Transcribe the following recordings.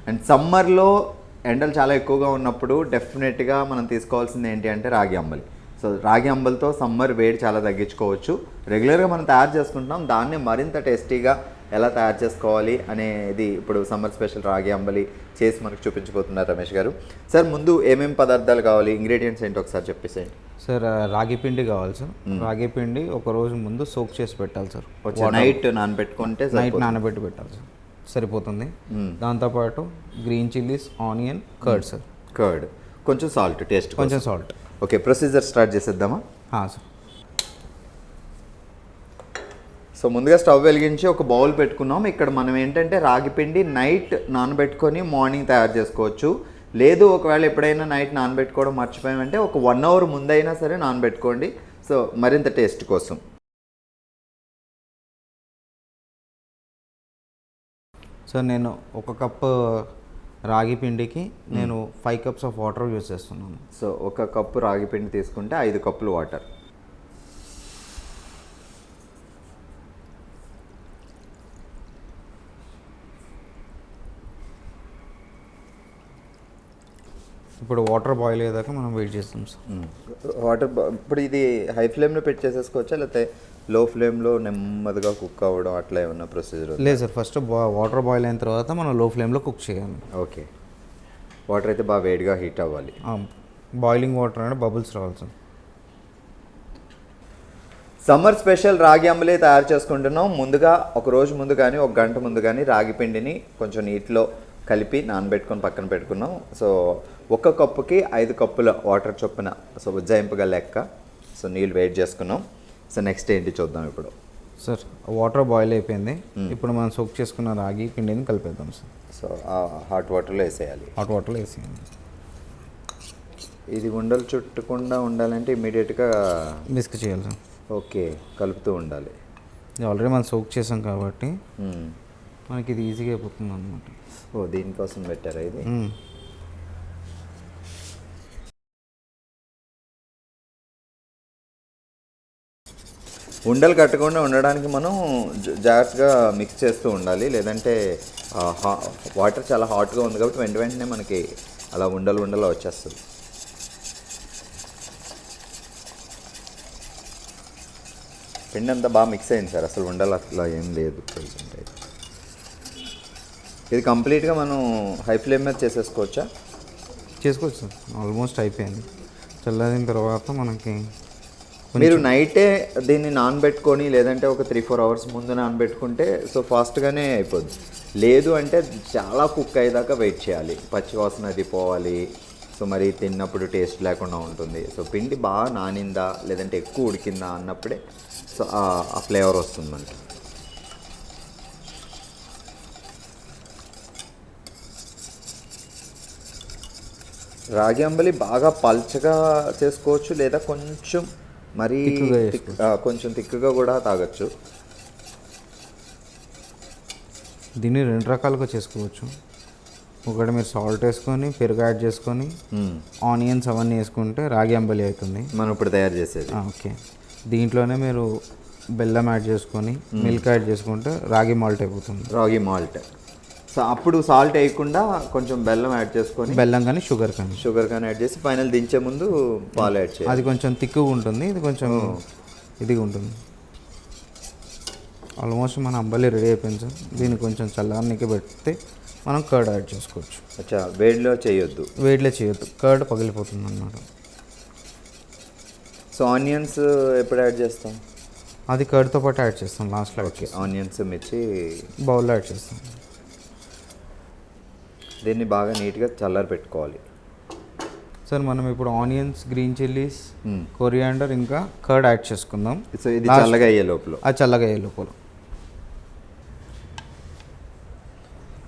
And సమ్మర్లో ఎండలు చాలా ఎక్కువగా ఉన్నప్పుడు డెఫినెట్గా మనం తీసుకోవాల్సింది ఏంటి అంటే రాగి అంబలి. సో రాగి అంబలితో సమ్మర్ వేడి చాలా తగ్గించుకోవచ్చు. రెగ్యులర్గా మనం తయారు చేసుకుంటున్నాం, దాన్ని మరింత టేస్టీగా ఎలా తయారు చేసుకోవాలి అనేది ఇప్పుడు సమ్మర్ స్పెషల్ రాగి అంబలి చేసి మనకు చూపించబోతున్నారు రమేష్ గారు. సార్ ముందు ఏమేమి పదార్థాలు కావాలి, ఇంగ్రీడియంట్స్ ఏంటి ఒకసారి చెప్పేసేయండి. సార్ రాగి పిండి కావాలి సార్. రాగి పిండి ఒక రోజు ముందు సోక్ చేసి పెట్టాలి సార్. నైట్ నానబెట్టుకుంటే నైట్ నానబెట్టి పెట్టాలి సార్, సరిపోతుంది. దాంతోపాటు green chillies, onion, curd sir. Curd, కొంచెం సాల్ట్, టేస్ట్ కొంచెం సాల్ట్. ఓకే, ప్రొసీజర్ స్టార్ట్ చేసేద్దామా? సార్. సో ముందుగా స్టవ్ వెలిగించి ఒక బౌల్ పెట్టుకున్నాం. ఇక్కడ మనం ఏంటంటే రాగి పిండి నైట్ నానబెట్టుకొని మార్నింగ్ తయారు చేసుకోవచ్చు. లేదు ఒకవేళ ఎప్పుడైనా నైట్ నానబెట్టుకోవడం మర్చిపోయామంటే ఒక 1 అవర్ ముందైనా సరే నానబెట్టుకోండి, సో మరింత టేస్ట్ కోసం. సార్ నేను 1 కప్పు రాగి పిండికి నేను 5 కప్స్ ఆఫ్ వాటర్ యూజ్ చేస్తున్నాను. సో 1 కప్పు రాగి పిండి తీసుకుంటే 5 కప్పులు వాటర్. ఇప్పుడు వాటర్ బాయిల్ అయ్యేదాకా మనం వెయిట్ చేస్తాం సార్. వాటర్ ఇప్పుడు ఇది హై ఫ్లేమ్లో పెట్టి చేసేసుకోవచ్చా, లేకపోతే లో ఫ్లేమ్లో నెమ్మదిగా కుక్ అవ్వడం అట్లా ఏమన్నా ప్రొసీజర్? లేదు సార్, ఫస్ట్ వాటర్ బాయిల్ అయిన తర్వాత మనం లో ఫ్లేమ్లో కుక్ చేయాలి. ఓకే, వాటర్ అయితే బాగా వేడిగా హీట్ అవ్వాలి. బాయిలింగ్ వాటర్ అంటే బబుల్స్ రావాలి సార్. సమ్మర్ స్పెషల్ రాగి అంబలి తయారు చేసుకుంటున్నాం. ముందుగా ఒక రోజు ముందు కానీ 1 గంట ముందు కానీ రాగి పిండిని కొంచెం నీటిలో కలిపి నానబెట్టుకొని పక్కన పెట్టుకున్నాం. సో 1 కప్పుకి 5 కప్పుల వాటర్ చొప్పున, సో ఉజ్జాయింపుగా లెక్క. సో నీళ్ళు వేడి చేసుకున్నాం. సో నెక్స్ట్ ఏంటి చూద్దాం ఇప్పుడు. సార్ వాటర్ బాయిల్ అయిపోయింది. ఇప్పుడు మనం సోక్ చేసుకున్న రాగి పిండిని కలిపేద్దాం సార్. సో హాట్ వాటర్లో వేసేయాలి. హాట్ వాటర్లో వేసేయండి. ఇది ఉండలు చుట్టకుండా ఉండాలంటే ఇమీడియట్గా మిక్స్ చేయాలి సార్. ఓకే, కలుపుతూ ఉండాలి. ఇది ఆల్రెడీ మనం సోక్ చేసాం కాబట్టి మనకి ఇది ఈజీగా అయిపోతుంది అనమాట. ఓ, దీనికోసం పెట్టారా ఇది? ఉండలు కట్టకుండా ఉండడానికి మనం జాగ్రత్తగా మిక్స్ చేస్తూ ఉండాలి, లేదంటే వాటర్ చాలా హాట్గా ఉంది కాబట్టి వెంటనే మనకి అలా ఉండలు వచ్చేస్తుంది. పిండి అంతా బాగా మిక్స్ అయింది సార్, అసలు ఉండలు అట్లా ఏం లేదు ప్రెజెంట్ అయితే. ఇది కంప్లీట్గా మనం హై ఫ్లేమ్ మీద చేసేసుకోవచ్చా? చేసుకోవచ్చు సార్, ఆల్మోస్ట్ అయిపోయింది. చల్లారిన తర్వాత మనకి మీరు నైటే దీన్ని నానబెట్టుకొని, లేదంటే ఒక 3-4 అవర్స్ ముందు నానబెట్టుకుంటే సో ఫాస్ట్గానే అయిపోద్ది. లేదు అంటే చాలా కుక్ అయ్యేదాకా వెయిట్ చేయాలి, పచ్చివాసన అది పోవాలి. సో మరి తిన్నప్పుడు టేస్ట్ లేకుండా ఉంటుంది. సో పిండి బాగా నానిందా లేదంటే ఎక్కువ ఉడికిందా అన్నప్పుడే సో ఆ ఫ్లేవర్ వస్తుంది మనకి. రాగి అంబలి బాగా పల్చగా చేసుకోవచ్చు, లేదా కొంచెం మరీ కొంచెం తిక్కుగా కూడా తాగొచ్చు. దీన్ని 2 రకాలుగా చేసుకోవచ్చు. ఒకటి మీరు సాల్ట్ వేసుకొని పెరుగు యాడ్ చేసుకొని ఆనియన్స్ అవన్నీ వేసుకుంటే రాగి అంబలి అవుతుంది మనం ఇప్పుడు తయారు చేసేది. ఓకే, దీంట్లోనే మీరు బెల్లం యాడ్ చేసుకొని మిల్క్ యాడ్ చేసుకుంటే రాగి మాల్ట్ అయిపోతుంది. రాగి మాల్ట్. సో అప్పుడు సాల్ట్ వేయకుండా కొంచెం బెల్లం యాడ్ చేసుకొని, బెల్లం కానీ షుగర్ కానీ యాడ్ చేసి ఫైనల్ దించే ముందు పాలు యాడ్ చేయాలి. అది కొంచెం తిక్కుగా ఉంటుంది, ఇది కొంచెం ఇదిగా ఉంటుంది. ఆల్మోస్ట్ మన అంబలి రెడీ అయిపోయింది సార్. దీన్ని కొంచెం చల్లారనికి పెడితే మనం కర్డ్ యాడ్ చేసుకోవచ్చు. అచ్చా, వేడిలో చేయొద్దు. కర్డ్ పగిలిపోతుంది అన్నమాట. సో ఆనియన్స్ ఎప్పుడు యాడ్ చేస్తాం? అది కర్డ్తో పాటు యాడ్ చేస్తాం లాస్ట్లో. ఓకే, ఆనియన్స్ మిర్చి బౌల్లో యాడ్ చేస్తాం. దీన్ని బాగా నీట్గా చల్లారి పెట్టుకోవాలి సార్. మనం ఇప్పుడు ఆనియన్స్, గ్రీన్ చిల్లీస్, కొరియాండర్ ఇంకా కర్డ్ యాడ్ చేసుకుందాం. సో ఇది చల్లగా అయ్యే లోపల.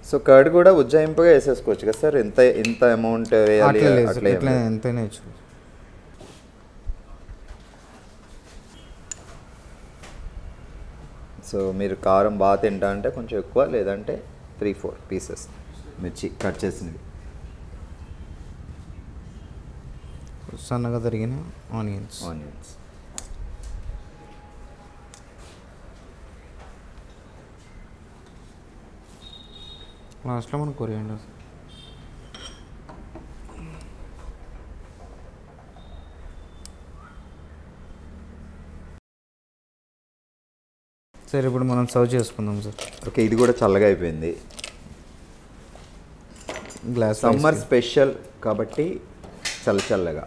సో కర్డ్ కూడా ఉజ్జాయింపుగా వేసేసుకోవచ్చు కదా సార్? ఎంత అమౌంట్ వేయాలి? ఎంతైనా వేసుకోవచ్చు. సో మీరు కారం బాగా తింటా అంటే కొంచెం ఎక్కువ, లేదంటే 3-4 పీసెస్ మిర్చి కట్ చేసినవి, సన్నగా తరిగిన ఆనియన్స్. లాస్ట్లో మనం కొరియాండర్. సార్ ఇప్పుడు మనం సర్వ్ చేసుకుందాం సార్. ఓకే, ఇది కూడా చల్లగా అయిపోయింది. గ్లాస్ సమ్మర్ స్పెషల్ కాబట్టి చల్లగా.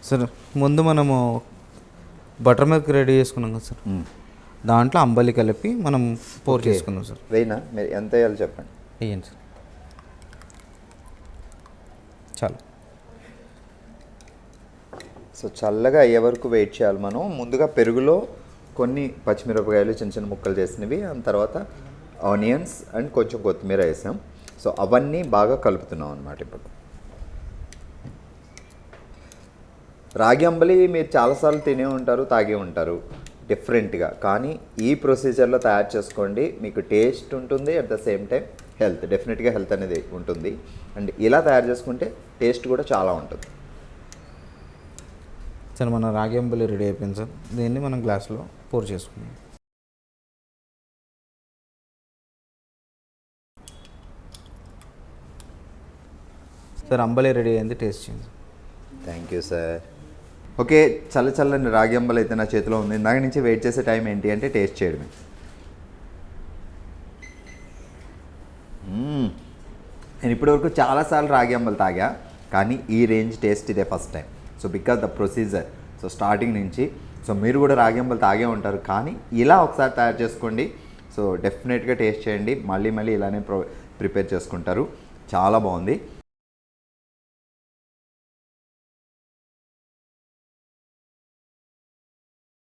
సార్ ముందు మనము బటర్ మిల్క్ రెడీ చేసుకున్నాం కదా సార్, దాంట్లో అంబలి కలిపి మనం పోర్ చేసుకుందాం సార్. వేయినా మీరు ఎంత వేయాలో చెప్పండి. వేయండి సార్, చాలు. సో చల్లగా అయ్యే వరకు వెయిట్ చేయాలి మనం. ముందుగా పెరుగులో కొన్ని పచ్చిమిరపకాయలు చిన్న చిన్న ముక్కలు చేసినవి, ఆ తర్వాత ఆనియన్స్ అండ్ కొంచెం కొత్తిమీర వేసాం. సో అవన్నీ బాగా కలుపుతున్నాం అన్నమాట. ఇప్పుడు రాగి అంబలి మీరు చాలాసార్లు తినే ఉంటారు, తాగే ఉంటారు డిఫరెంట్గా. కానీ ఈ ప్రొసీజర్లో తయారు చేసుకోండి, మీకు టేస్ట్ ఉంటుంది, at the same time health, డెఫినెట్గా హెల్త్ అనేది ఉంటుంది. అండ్ ఇలా తయారు చేసుకుంటే టేస్ట్ కూడా చాలా ఉంటుంది. సార్ మన రాగి అంబలి రెడీ అయిపోయింది సార్. దీన్ని మనం గ్లాస్లో పోర్ చేసుకుందాం. సార్ అంబలి రెడీ అయింది, టేస్ట్ చేయండి. Thank you sir. ఓకే, చల్లని రాగి అంబలి అయితే నా చేతిలో ఉంది. ఇందాక నుంచి వెయిట్ చేసే టైం ఏంటి అంటే టేస్ట్ చేయడమే. నేను ఇప్పటివరకు చాలాసార్లు రాగి అంబలి తాగా, కానీ ఈ రేంజ్ టేస్ట్ ఇదే first time. So because the procedure, so starting నుంచి. సో మీరు కూడా రాగి అంబలి తాగే ఉంటారు, కానీ ఇలా ఒకసారి తయారు చేసుకోండి. సో డెఫినెట్గా టేస్ట్ చేయండి, మళ్ళీ ఇలానే ప్రిపేర్ చేసుకుంటారు. చాలా బాగుంది.